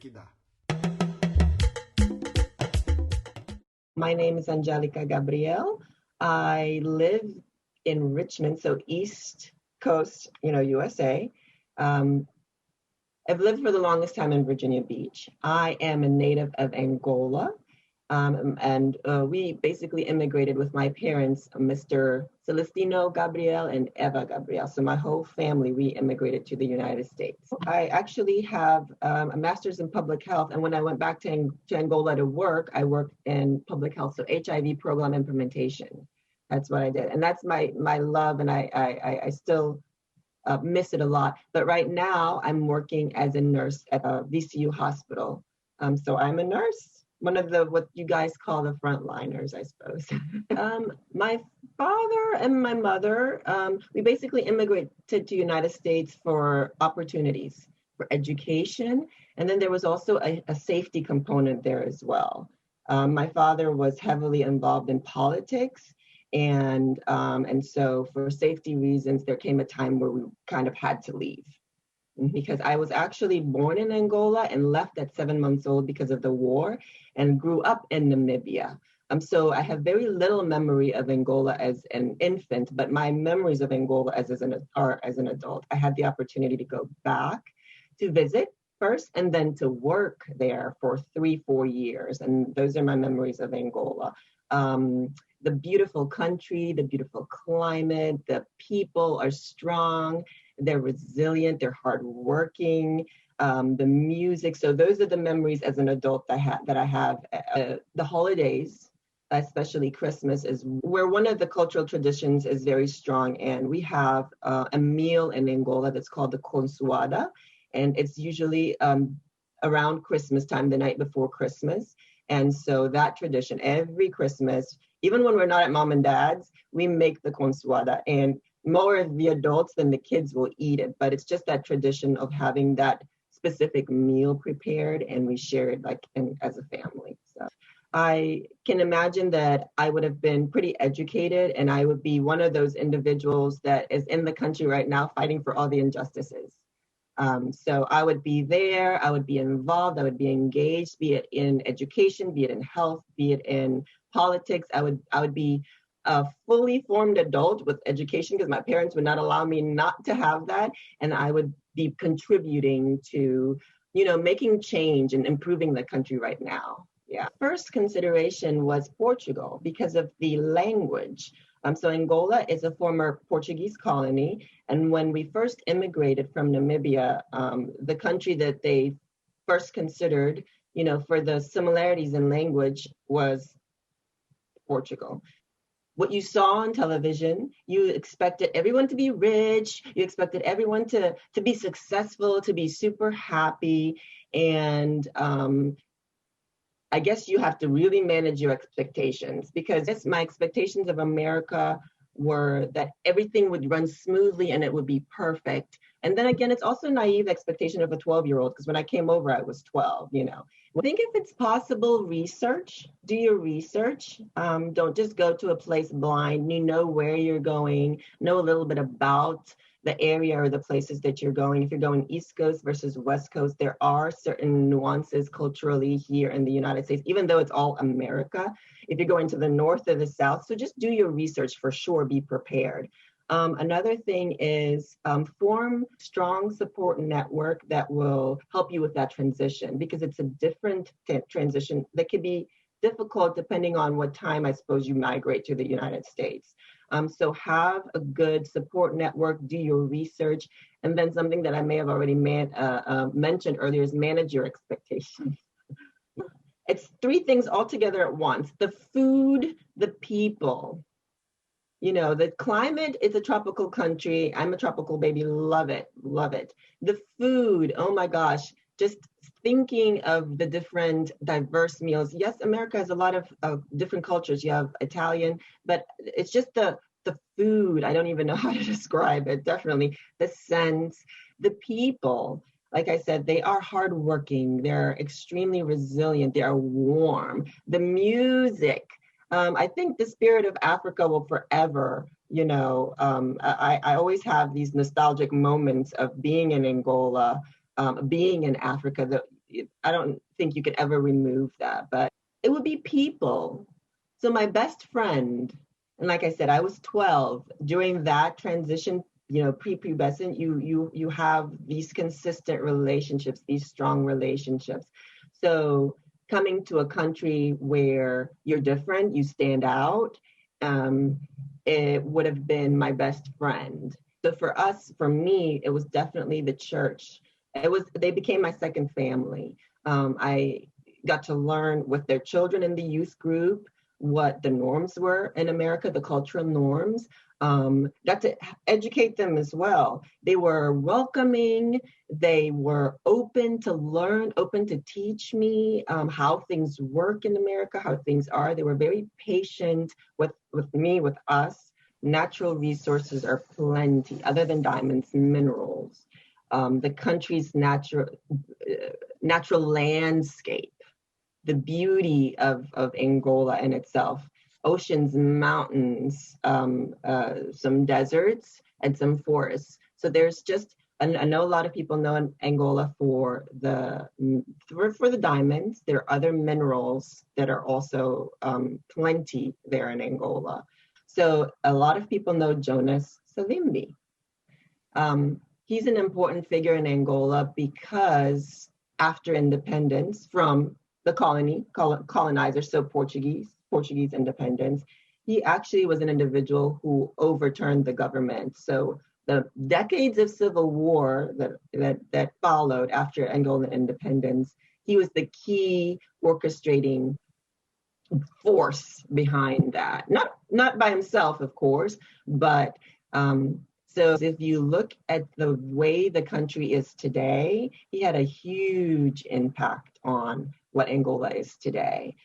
Líquida. My name is Angelica Gabriel. I live in Richmond, so East Coast, USA. I've lived for the longest time in Virginia Beach. I am a native of Angola, and we basically immigrated with my parents, Mr. Celestino Gabriel and Eva Gabriel. So my whole family, we immigrated to the United States. I actually have a master's in public health, and when I went back to Angola to work, I worked in public health, so HIV program implementation. That's what I did, and that's my love, and I still miss it a lot. But right now, I'm working as a nurse at a VCU hospital. So I'm a nurse, one of what you guys call the frontliners, I suppose. My father and my mother, we basically immigrated to United States for opportunities, for education. And then there was also a safety component there as well. My father was heavily involved in politics. And so for safety reasons, there came a time where we kind of had to leave, because I was actually born in Angola and left at 7 months old because of the war and grew up in Namibia. So I have very little memory of Angola as an infant, but my memories of Angola are as an adult. I had the opportunity to go back to visit first and then to work there for 3-4 years. And those are my memories of Angola. The beautiful country, the beautiful climate, the people are strong, they're resilient, they're hardworking, the music. So those are the memories as an adult that I have. The holidays, especially Christmas, is where one of the cultural traditions is very strong. And we have a meal in Angola that's called the consoada. And it's usually around Christmas time, the night before Christmas. And so that tradition, every Christmas, even when we're not at mom and dad's, we make the consoada, and more of the adults than the kids will eat it. But it's just that tradition of having that specific meal prepared, and we share it as a family. So I can imagine that I would have been pretty educated, and I would be one of those individuals that is in the country right now fighting for all the injustices. So I would be there, I would be involved, I would be engaged, be it in education, be it in health, be it in politics. I would be a fully formed adult with education, because my parents would not allow me not to have that. And I would be contributing to, making change and improving the country right now. Yeah. First consideration was Portugal because of the language. So Angola is a former Portuguese colony. And when we first immigrated from Namibia, the country that they first considered, for the similarities in language was Portugal. What you saw on television, you expected everyone to be rich, you expected everyone to be successful, to be super happy. And I guess you have to really manage your expectations, because my expectations of America were that everything would run smoothly and it would be perfect. And then again, it's also naive expectation of a 12-year-old, because when I came over, I was 12, I think if it's possible, do your research. Don't just go to a place blind. You know where you're going, know a little bit about the area or the places that you're going. If you're going East Coast versus West Coast, there are certain nuances culturally here in the United States, even though it's all America. If you're going to the North or the South, so just do your research for sure, be prepared. Another thing is form strong support network that will help you with that transition, because it's a different transition that could be difficult depending on what time, I suppose, you migrate to the United States. So have a good support network, do your research, and then something that I may have already mentioned earlier is manage your expectations. It's 3 things all together at once: the food, the people. The climate is a tropical country. I'm a tropical baby, love it, love it. The food, oh my gosh, just thinking of the different diverse meals. Yes, America has a lot of different cultures. You have Italian, but it's just the food. I don't even know how to describe it. Definitely the scents, the people. Like I said, they are hardworking. They're extremely resilient. They are warm. The music. I think the spirit of Africa will forever, I always have these nostalgic moments of being in Angola, being in Africa. I don't think you could ever remove that, but it would be people. So my best friend, and like I said, I was 12 during that transition, prepubescent, you have these consistent relationships, these strong relationships. So coming to a country where you're different, you stand out, um, it would have been my best friend. So for me, it was definitely the church. They became my second family. I got to learn with their children in the youth group what the norms were in America, the cultural norms. Got to educate them as well. They were welcoming. They were open to learn, open to teach me how things work in America, how things are. They were very patient with me, with us. Natural resources are plenty, other than diamonds, minerals. The country's natural landscape, the beauty of Angola in itself, oceans, mountains, some deserts, and some forests. So there's just, I know a lot of people know Angola for the diamonds. There are other minerals that are also plenty there in Angola. So a lot of people know Jonas Savimbi. He's an important figure in Angola because after independence from the colonizer, so Portuguese independence, he actually was an individual who overturned the government. So the decades of civil war that followed after Angolan independence, he was the key orchestrating force behind that. Not by himself, of course, but so if you look at the way the country is today, he had a huge impact on what Angola is today.